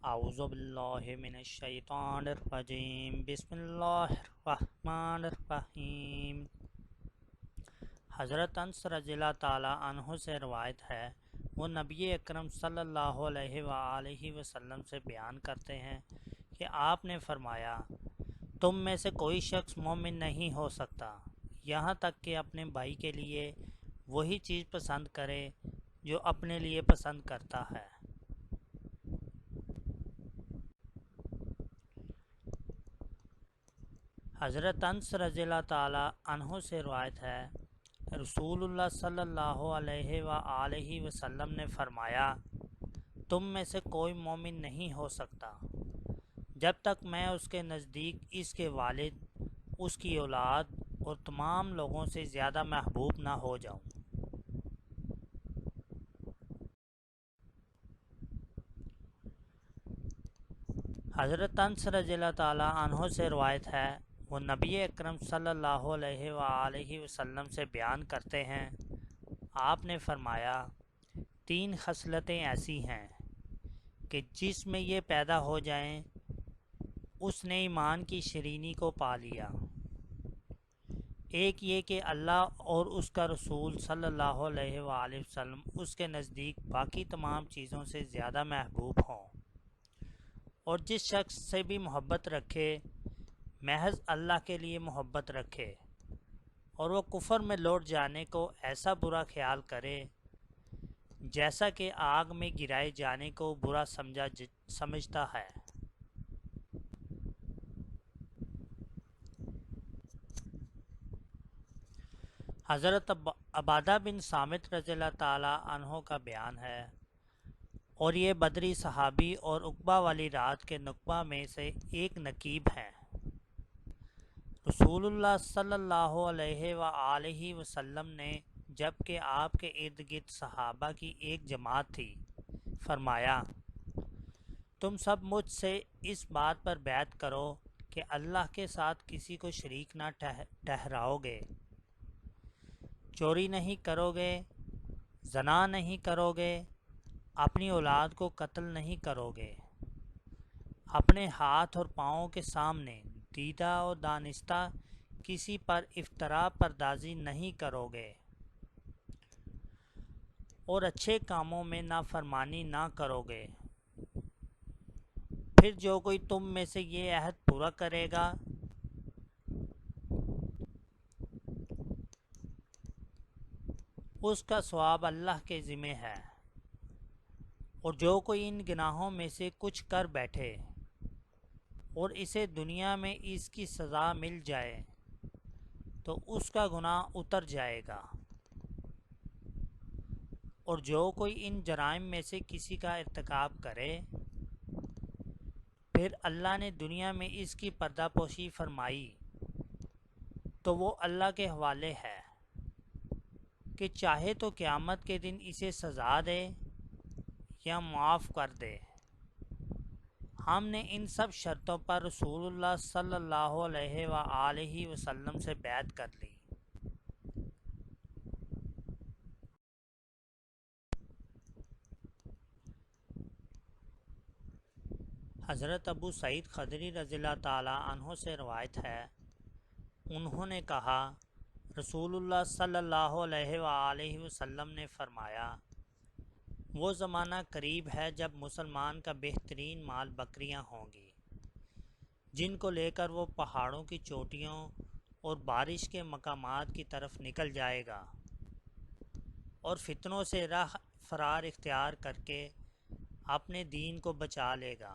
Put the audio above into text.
اعوذ باللہ من الشیطان الرجیم بسم اللہ الرحمن الرحیم۔ حضرت انس رضی اللہ تعالیٰ عنہ سے روایت ہے، وہ نبی اکرم صلی اللہ علیہ وآلہ وسلم سے بیان کرتے ہیں کہ آپ نے فرمایا، تم میں سے کوئی شخص مومن نہیں ہو سکتا یہاں تک کہ اپنے بھائی کے لیے وہی چیز پسند کرے جو اپنے لیے پسند کرتا ہے۔ حضرت انس رضی اللہ تعالیٰ عنہ سے روایت ہے، رسول اللہ صلی اللہ علیہ وآلہ وسلم نے فرمایا، تم میں سے کوئی مومن نہیں ہو سکتا جب تک میں اس کے نزدیک اس کے والد، اس کی اولاد اور تمام لوگوں سے زیادہ محبوب نہ ہو جاؤں۔ حضرت انس رضی اللہ تعالیٰ عنہ سے روایت ہے، وہ نبی اکرم صلی اللہ علیہ وآلہ وسلم سے بیان کرتے ہیں، آپ نے فرمایا، تین خصلتیں ایسی ہیں کہ جس میں یہ پیدا ہو جائیں اس نے ایمان کی شیرینی کو پا لیا۔ ایک یہ کہ اللہ اور اس کا رسول صلی اللہ علیہ وآلہ وسلم اس کے نزدیک باقی تمام چیزوں سے زیادہ محبوب ہوں، اور جس شخص سے بھی محبت رکھے محض اللہ کے لیے محبت رکھے، اور وہ کفر میں لوٹ جانے کو ایسا برا خیال کرے جیسا کہ آگ میں گرائے جانے کو برا سمجھتا ہے۔ حضرت عبادہ بن صامت رضی اللہ تعالیٰ عنہ کا بیان ہے، اور یہ بدری صحابی اور عقبہ والی رات کے نقبہ میں سے ایک نقیب ہیں۔ رسول اللہ صلی اللہ علیہ وآلہ وسلم نے جب کہ آپ کے ارد گرد صحابہ کی ایک جماعت تھی، فرمایا، تم سب مجھ سے اس بات پر بیعت کرو کہ اللہ کے ساتھ کسی کو شریک نہ ٹھہراؤ گے، چوری نہیں کرو گے، زنا نہیں کرو گے، اپنی اولاد کو قتل نہیں کرو گے، اپنے ہاتھ اور پاؤں کے سامنے دیدہ اور دانستہ کسی پر افتراء پردازی نہیں کرو گے، اور اچھے کاموں میں نافرمانی نہ کرو گے۔ پھر جو کوئی تم میں سے یہ عہد پورا کرے گا اس کا ثواب اللہ کے ذمہ ہے، اور جو کوئی ان گناہوں میں سے کچھ کر بیٹھے اور اسے دنیا میں اس کی سزا مل جائے تو اس کا گناہ اتر جائے گا، اور جو کوئی ان جرائم میں سے کسی کا ارتکاب کرے پھر اللہ نے دنیا میں اس کی پردہ پوشی فرمائی تو وہ اللہ کے حوالے ہے کہ چاہے تو قیامت کے دن اسے سزا دے یا معاف کر دے۔ ہم نے ان سب شرطوں پر رسول اللہ صلی اللہ علیہ وآلہ وسلم سے بیعت کر لی۔ حضرت ابو سعید خدری رضی اللہ تعالیٰ عنہ سے روایت ہے، انہوں نے کہا، رسول اللہ صلی اللہ علیہ وآلہ وسلم نے فرمایا، وہ زمانہ قریب ہے جب مسلمان کا بہترین مال بکریاں ہوں گی، جن کو لے کر وہ پہاڑوں کی چوٹیوں اور بارش کے مقامات کی طرف نکل جائے گا، اور فتنوں سے راہ فرار اختیار کر کے اپنے دین کو بچا لے گا۔